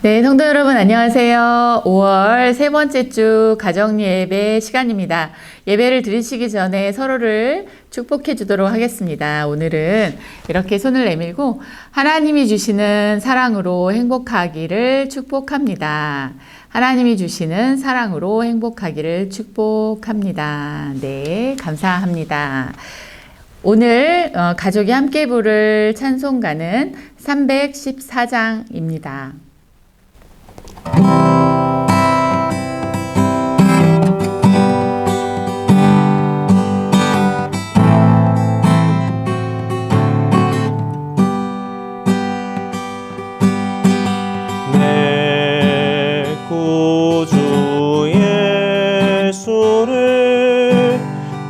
네, 성도 여러분 안녕하세요. 5월 세 번째 주 가정 예배 시간입니다. 예배를 드리시기 전에 서로를 축복해 주도록 하겠습니다. 오늘은 이렇게 손을 내밀고 하나님이 주시는 사랑으로 행복하기를 축복합니다. 하나님이 주시는 사랑으로 행복하기를 축복합니다. 네, 감사합니다. 오늘 가족이 함께 부를 찬송가는 314장입니다. 내 구주 예수를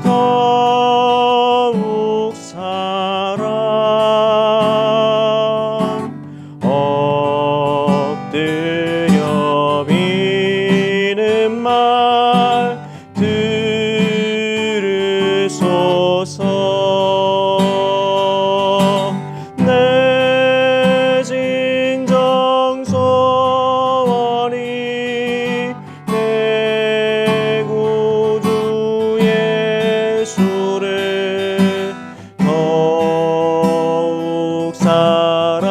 더욱 사랑 엎드려 비는 말 들으소서. 내 진정 소원이 내 구주 예수를 더욱 사랑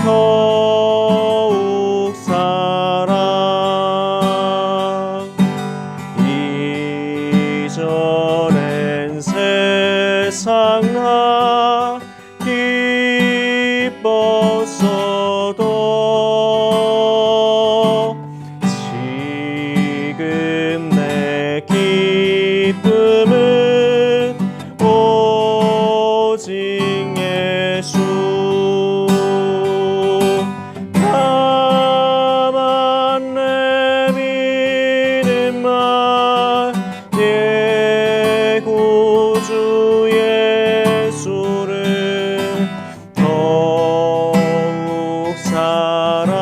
더욱 사랑. 이전엔 세상 나 기뻤어도 지금 내 기쁨은 오직 예수. 다만 내미는 말 내 구주 예수를 더욱 사랑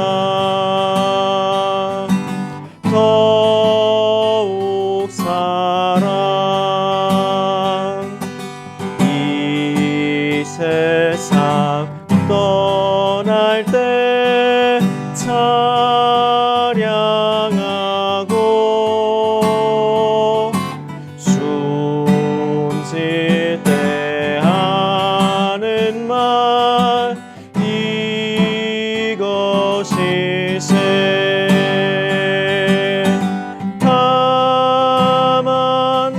더욱 사랑. 이 세상 떠날 때 찬양하고 숨질 때 하는 말 이것일세. 다만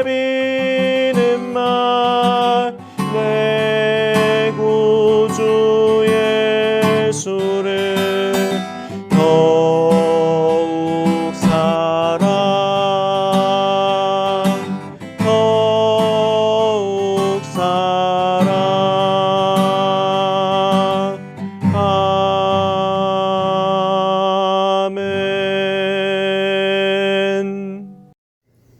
내비는 말 내 구주 예수를 더욱 사랑 더욱 사랑. 아멘.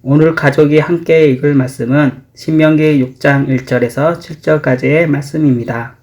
오늘 가족이 함께 읽을 말씀은 신명기 6장 1절에서 7절까지의 말씀입니다.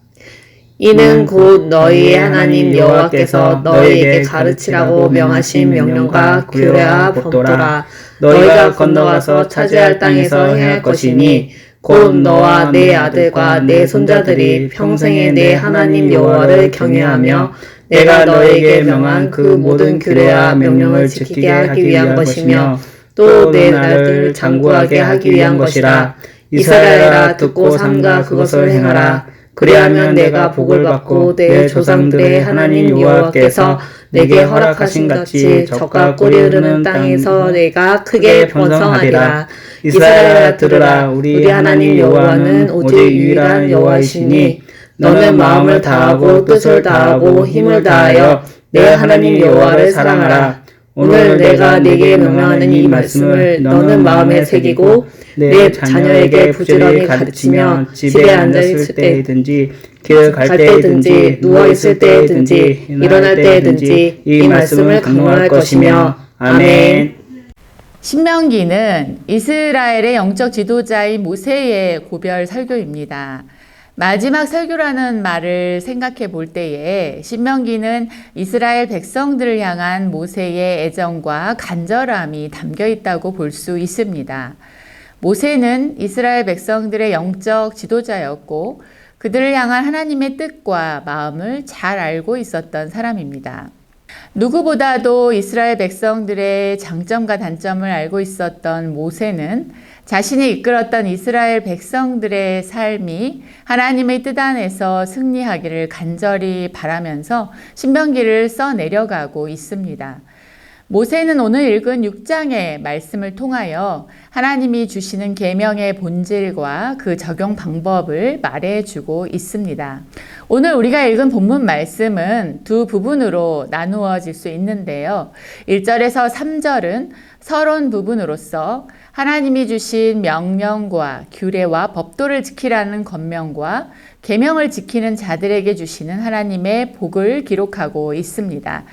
이는 곧 너희의 하나님 여호와께서 너희에게 가르치라고 명하신 명령과 규례와 법도라. 너희가 건너가서 차지할 땅에서 행할 것이니 곧 너와 내 아들과 내 손자들이 평생에 내 하나님 여호와를 경외하며 내가 너희에게 명한 그 모든 규례와 명령을 지키게 하기 위한 것이며 또 내 날들을 장구하게 하기 위한 것이라. 이스라엘아, 듣고 삼가 그것을 행하라. 그리하면 내가 복을 받고 내 조상들의 하나님 여호와께서 내게 허락하신 같이 젖과 꿀이 흐르는 땅에서 내가 크게 번성하리라. 이스라엘아, 들으라. 우리 하나님 여호와는 오직 유일한 여호와이시니 너는 마음을 다하고 뜻을 다하고 힘을 다하여 내 하나님 여호와를 사랑하라. 오늘 내가 네게 명령하는 이 말씀을 너는 마음에 새기고 내 자녀에게 부지런히 가르치며 집에 앉아있을 때이든지 길 갈 때이든지 누워있을 때이든지 일어날 때이든지 이 말씀을 강론할 것이며. 아멘. 신명기는 이스라엘의 영적 지도자인 모세의 고별 설교입니다. 마지막 설교라는 말을 생각해 볼 때에 신명기는 이스라엘 백성들을 향한 모세의 애정과 간절함이 담겨 있다고 볼 수 있습니다. 모세는 이스라엘 백성들의 영적 지도자였고 그들을 향한 하나님의 뜻과 마음을 잘 알고 있었던 사람입니다. 누구보다도 이스라엘 백성들의 장점과 단점을 알고 있었던 모세는 자신이 이끌었던 이스라엘 백성들의 삶이 하나님의 뜻 안에서 승리하기를 간절히 바라면서 신명기를 써내려가고 있습니다. 모세는 오늘 읽은 6장의 말씀을 통하여 하나님이 주시는 계명의 본질과 그 적용 방법을 말해주고 있습니다. 오늘 우리가 읽은 본문 말씀은 두 부분으로 나누어질 수 있는데요. 1절에서 3절은 서론 부분으로서 하나님이 주신 명령과 규례와 법도를 지키라는 권명과 계명을 지키는 자들에게 주시는 하나님의 복을 기록하고 있습니다.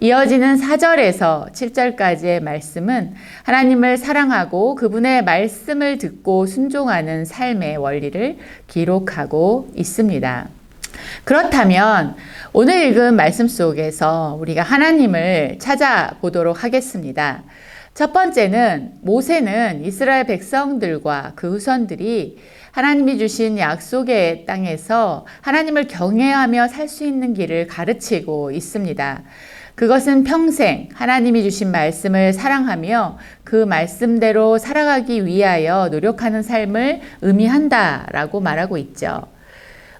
이어지는 4절에서 7절까지의 말씀은 하나님을 사랑하고 그분의 말씀을 듣고 순종하는 삶의 원리를 기록하고 있습니다. 그렇다면 오늘 읽은 말씀 속에서 우리가 하나님을 찾아보도록 하겠습니다. 첫 번째는 모세는 이스라엘 백성들과 그 후손들이 하나님이 주신 약속의 땅에서 하나님을 경외하며 살 수 있는 길을 가르치고 있습니다. 그것은 평생 하나님이 주신 말씀을 사랑하며 그 말씀대로 살아가기 위하여 노력하는 삶을 의미한다라고 말하고 있죠.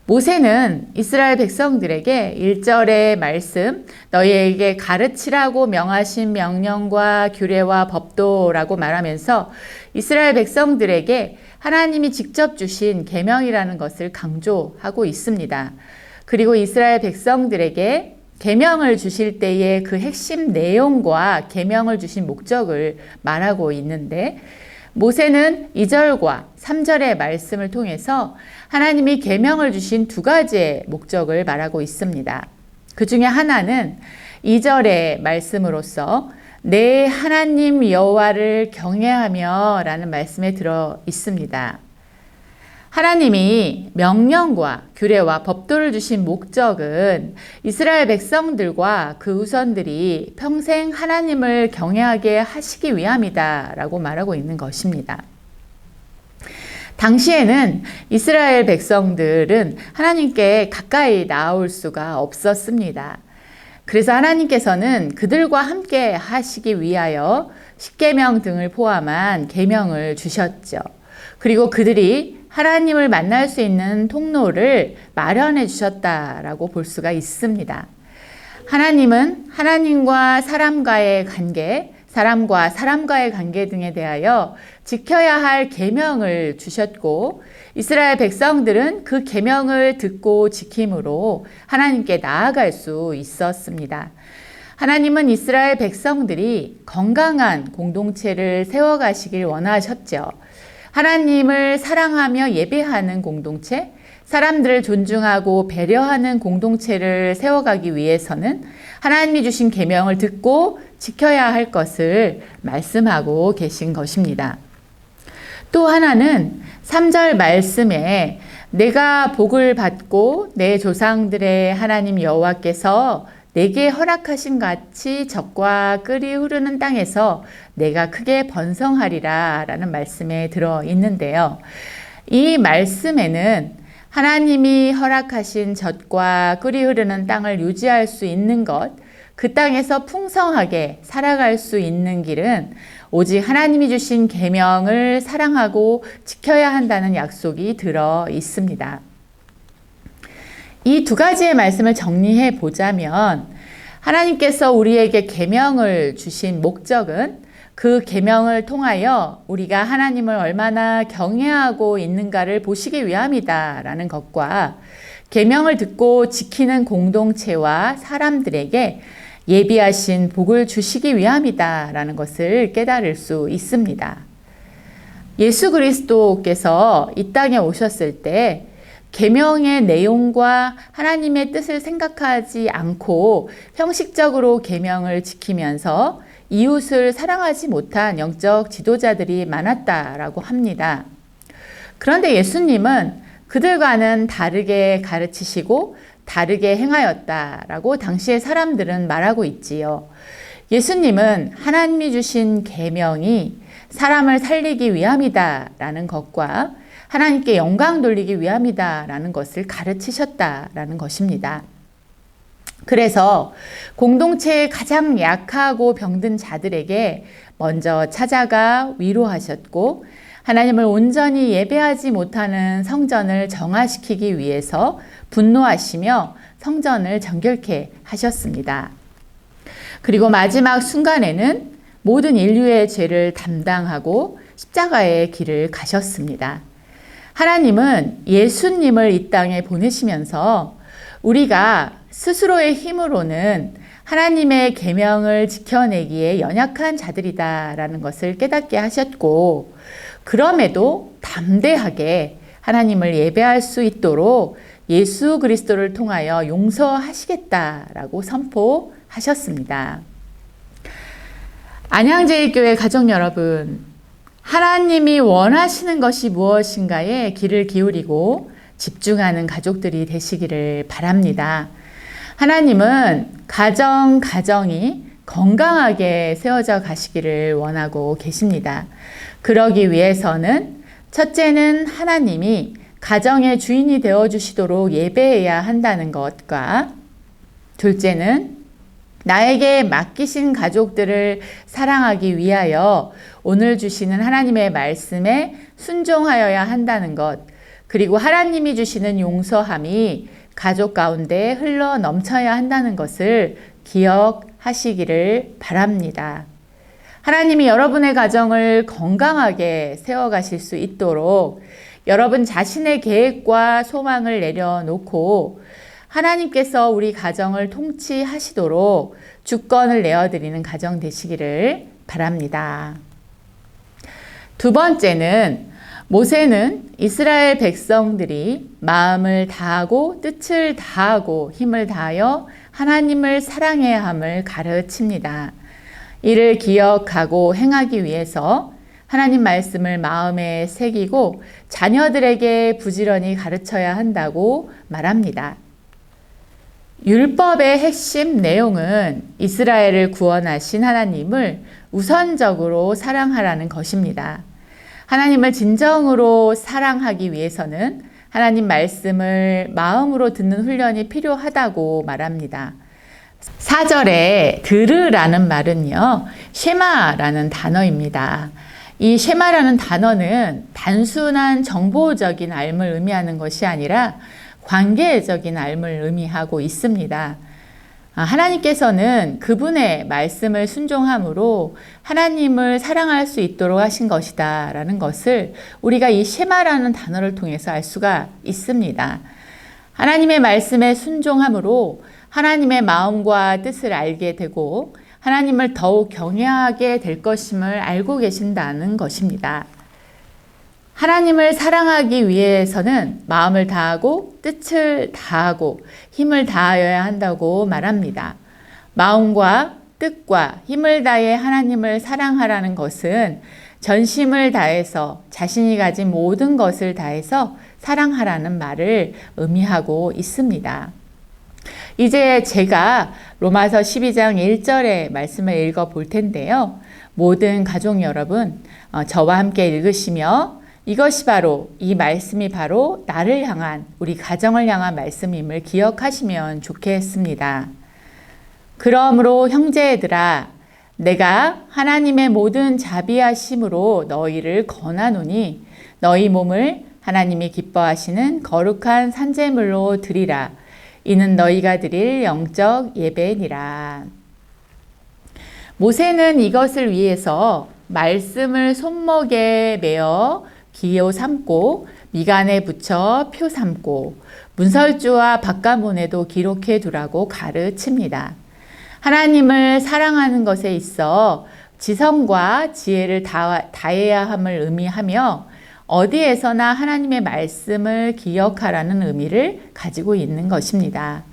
모세는 이스라엘 백성들에게 1절의 말씀, 너희에게 가르치라고 명하신 명령과 규례와 법도라고 말하면서 이스라엘 백성들에게 하나님이 직접 주신 계명이라는 것을 강조하고 있습니다. 그리고 이스라엘 백성들에게 계명을 주실 때의 그 핵심 내용과 계명을 주신 목적을 말하고 있는데 모세는 2절과 3절의 말씀을 통해서 하나님이 계명을 주신 두 가지의 목적을 말하고 있습니다. 그 중에 하나는 2절의 말씀으로서 내 하나님 여호와를 경외하며 라는 말씀에 들어 있습니다. 하나님이 명령과 규례와 법도를 주신 목적은 이스라엘 백성들과 그 후손들이 평생 하나님을 경외하게 하시기 위함이다 라고 말하고 있는 것입니다. 당시에는 이스라엘 백성들은 하나님께 가까이 나올 수가 없었습니다. 그래서 하나님께서는 그들과 함께 하시기 위하여 십계명 등을 포함한 계명을 주셨죠. 그리고 그들이 하나님을 만날 수 있는 통로를 마련해 주셨다라고 볼 수가 있습니다. 하나님은 하나님과 사람과의 관계, 사람과 사람과의 관계 등에 대하여 지켜야 할 계명을 주셨고 이스라엘 백성들은 그 계명을 듣고 지킴으로 하나님께 나아갈 수 있었습니다. 하나님은 이스라엘 백성들이 건강한 공동체를 세워가시길 원하셨죠. 하나님을 사랑하며 예배하는 공동체, 사람들을 존중하고 배려하는 공동체를 세워가기 위해서는 하나님이 주신 계명을 듣고 지켜야 할 것을 말씀하고 계신 것입니다. 또 하나는 3절 말씀에 내가 복을 받고 내 조상들의 하나님 여호와께서 내게 허락하신 같이 젖과 끓이 흐르는 땅에서 내가 크게 번성하리라 라는 말씀에 들어 있는데요. 이 말씀에는 하나님이 허락하신 젖과 끓이 흐르는 땅을 유지할 수 있는 것, 그 땅에서 풍성하게 살아갈 수 있는 길은 오직 하나님이 주신 계명을 사랑하고 지켜야 한다는 약속이 들어 있습니다. 이 두 가지의 말씀을 정리해 보자면 하나님께서 우리에게 계명을 주신 목적은 그 계명을 통하여 우리가 하나님을 얼마나 경외하고 있는가를 보시기 위함이다 라는 것과 계명을 듣고 지키는 공동체와 사람들에게 예비하신 복을 주시기 위함이다 라는 것을 깨달을 수 있습니다. 예수 그리스도께서 이 땅에 오셨을 때 계명의 내용과 하나님의 뜻을 생각하지 않고 형식적으로 계명을 지키면서 이웃을 사랑하지 못한 영적 지도자들이 많았다라고 합니다. 그런데 예수님은 그들과는 다르게 가르치시고 다르게 행하였다라고 당시의 사람들은 말하고 있지요. 예수님은 하나님이 주신 계명이 사람을 살리기 위함이다라는 것과 하나님께 영광 돌리기 위함이다라는 것을 가르치셨다라는 것입니다. 그래서 공동체의 가장 약하고 병든 자들에게 먼저 찾아가 위로하셨고, 하나님을 온전히 예배하지 못하는 성전을 정화시키기 위해서 분노하시며 성전을 정결케 하셨습니다. 그리고 마지막 순간에는 모든 인류의 죄를 담당하고 십자가의 길을 가셨습니다. 하나님은 예수님을 이 땅에 보내시면서 우리가 스스로의 힘으로는 하나님의 계명을 지켜내기에 연약한 자들이다라는 것을 깨닫게 하셨고, 그럼에도 담대하게 하나님을 예배할 수 있도록 예수 그리스도를 통하여 용서하시겠다라고 선포하셨습니다. 안양제일교회 가족 여러분, 하나님이 원하시는 것이 무엇인가에 귀를 기울이고 집중하는 가족들이 되시기를 바랍니다. 하나님은 가정이 건강하게 세워져 가시기를 원하고 계십니다. 그러기 위해서는 첫째는 하나님이 가정의 주인이 되어주시도록 예배해야 한다는 것과, 둘째는 나에게 맡기신 가족들을 사랑하기 위하여 오늘 주시는 하나님의 말씀에 순종하여야 한다는 것, 그리고 하나님이 주시는 용서함이 가족 가운데 흘러 넘쳐야 한다는 것을 기억하시기를 바랍니다. 하나님이 여러분의 가정을 건강하게 세워가실 수 있도록 여러분 자신의 계획과 소망을 내려놓고 하나님께서 우리 가정을 통치하시도록 주권을 내어드리는 가정 되시기를 바랍니다. 두 번째는, 모세는 이스라엘 백성들이 마음을 다하고 뜻을 다하고 힘을 다하여 하나님을 사랑해야 함을 가르칩니다. 이를 기억하고 행하기 위해서 하나님 말씀을 마음에 새기고 자녀들에게 부지런히 가르쳐야 한다고 말합니다. 율법의 핵심 내용은 이스라엘을 구원하신 하나님을 우선적으로 사랑하라는 것입니다. 하나님을 진정으로 사랑하기 위해서는 하나님 말씀을 마음으로 듣는 훈련이 필요하다고 말합니다. 4절에 들으라는 말은요, 쉐마라는 단어입니다. 이 쉐마라는 단어는 단순한 정보적인 알을 의미하는 것이 아니라 관계적인 알을 의미하고 있습니다. 하나님께서는 그분의 말씀을 순종함으로 하나님을 사랑할 수 있도록 하신 것이다 라는 것을 우리가 이 쉐마라는 단어를 통해서 알 수가 있습니다. 하나님의 말씀에 순종함으로 하나님의 마음과 뜻을 알게 되고 하나님을 더욱 경외하게 될 것임을 알고 계신다는 것입니다. 하나님을 사랑하기 위해서는 마음을 다하고 뜻을 다하고 힘을 다하여야 한다고 말합니다. 마음과 뜻과 힘을 다해 하나님을 사랑하라는 것은 전심을 다해서 자신이 가진 모든 것을 다해서 사랑하라는 말을 의미하고 있습니다. 이제 제가 로마서 12장 1절의 말씀을 읽어 볼 텐데요. 모든 가족 여러분, 저와 함께 읽으시며 이것이 바로, 이 말씀이 바로 나를 향한, 우리 가정을 향한 말씀임을 기억하시면 좋겠습니다. 그러므로 형제들아, 내가 하나님의 모든 자비하심으로 너희를 권하노니 너희 몸을 하나님이 기뻐하시는 거룩한 산제물로 드리라. 이는 너희가 드릴 영적 예배니라. 모세는 이것을 위해서 말씀을 손목에 매어 기호 삼고 미간에 붙여 표 삼고 문설주와 바깥문에도 기록해 두라고 가르칩니다. 하나님을 사랑하는 것에 있어 지성과 지혜를 다해야 함을 의미하며 어디에서나 하나님의 말씀을 기억하라는 의미를 가지고 있는 것입니다.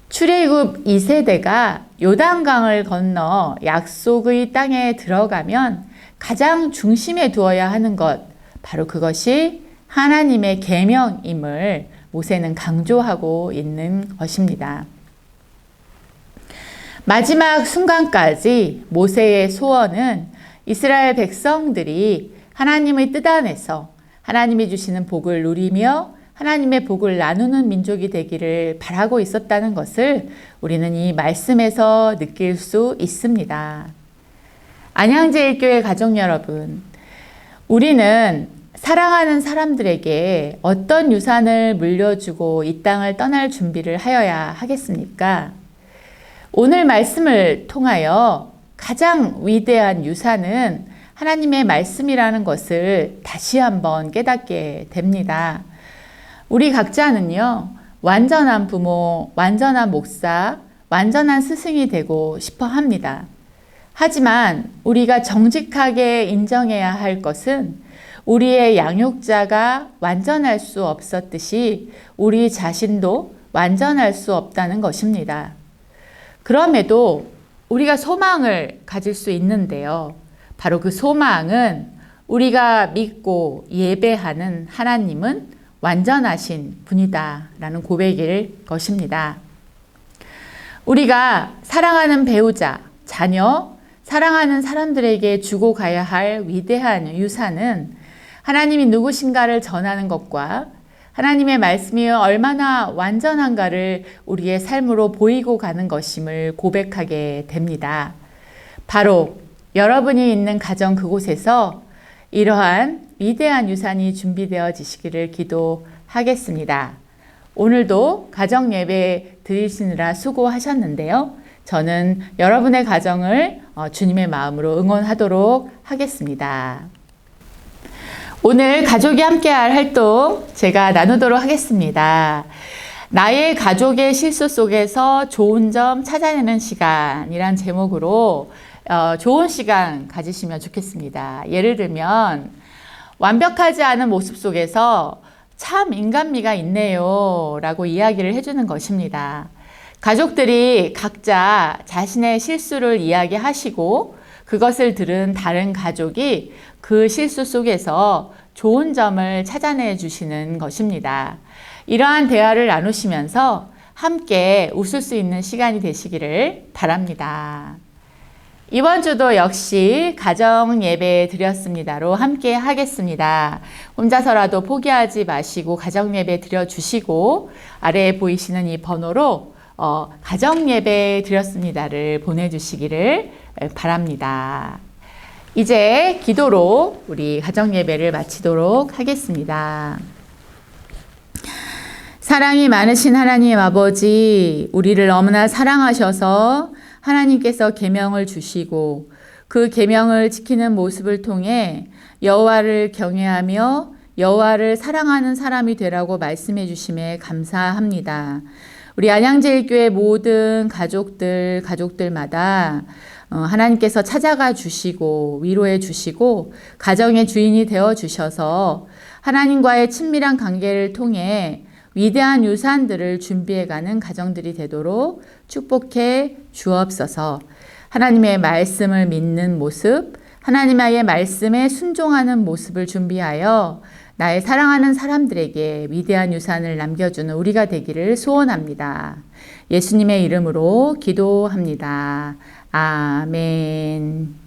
출애굽 2세대가 요단강을 건너 약속의 땅에 들어가면 가장 중심에 두어야 하는 것, 바로 그것이 하나님의 계명임을 모세는 강조하고 있는 것입니다. 마지막 순간까지 모세의 소원은 이스라엘 백성들이 하나님의 뜻 안에서 하나님이 주시는 복을 누리며 하나님의 복을 나누는 민족이 되기를 바라고 있었다는 것을 우리는 이 말씀에서 느낄 수 있습니다. 안양제일교회 가족 여러분, 우리는 사랑하는 사람들에게 어떤 유산을 물려주고 이 땅을 떠날 준비를 하여야 하겠습니까? 오늘 말씀을 통하여 가장 위대한 유산은 하나님의 말씀이라는 것을 다시 한번 깨닫게 됩니다. 우리 각자는요, 완전한 부모, 완전한 목사, 완전한 스승이 되고 싶어 합니다. 하지만 우리가 정직하게 인정해야 할 것은 우리의 양육자가 완전할 수 없었듯이 우리 자신도 완전할 수 없다는 것입니다. 그럼에도 우리가 소망을 가질 수 있는데요. 바로 그 소망은 우리가 믿고 예배하는 하나님은 완전하신 분이다 라는 고백일 것입니다. 우리가 사랑하는 배우자, 자녀, 사랑하는 사람들에게 주고 가야 할 위대한 유산은 하나님이 누구신가를 전하는 것과 하나님의 말씀이 얼마나 완전한가를 우리의 삶으로 보이고 가는 것임을 고백하게 됩니다. 바로 여러분이 있는 가정 그곳에서 이러한 위대한 유산이 준비되어지시기를 기도하겠습니다. 오늘도 가정 예배 드리시느라 수고하셨는데요. 저는 여러분의 가정을 주님의 마음으로 응원하도록 하겠습니다. 오늘 가족이 함께할 활동 제가 나누도록 하겠습니다. 나의 가족의 실수 속에서 좋은 점 찾아내는 시간이란 제목으로 좋은 시간 가지시면 좋겠습니다. 예를 들면 완벽하지 않은 모습 속에서 참 인간미가 있네요 라고 이야기를 해주는 것입니다. 가족들이 각자 자신의 실수를 이야기하시고 그것을 들은 다른 가족이 그 실수 속에서 좋은 점을 찾아내 주시는 것입니다. 이러한 대화를 나누시면서 함께 웃을 수 있는 시간이 되시기를 바랍니다. 이번 주도 역시 가정 예배 드렸습니다로 함께 하겠습니다. 혼자서라도 포기하지 마시고 가정 예배 드려주시고 아래에 보이시는 이 번호로 가정 예배 드렸습니다를 보내주시기를 바랍니다. 이제 기도로 우리 가정 예배를 마치도록 하겠습니다. 사랑이 많으신 하나님 아버지, 우리를 너무나 사랑하셔서 하나님께서 계명을 주시고 그 계명을 지키는 모습을 통해 여호와를 경외하며 여호와를 사랑하는 사람이 되라고 말씀해 주심에 감사합니다. 우리 안양제일교회 모든 가족들마다 하나님께서 찾아가 주시고 위로해 주시고 가정의 주인이 되어 주셔서 하나님과의 친밀한 관계를 통해 위대한 유산들을 준비해가는 가정들이 되도록 축복해 주옵소서. 하나님의 말씀을 믿는 모습, 하나님의 말씀에 순종하는 모습을 준비하여 나의 사랑하는 사람들에게 위대한 유산을 남겨주는 우리가 되기를 소원합니다. 예수님의 이름으로 기도합니다. 아멘.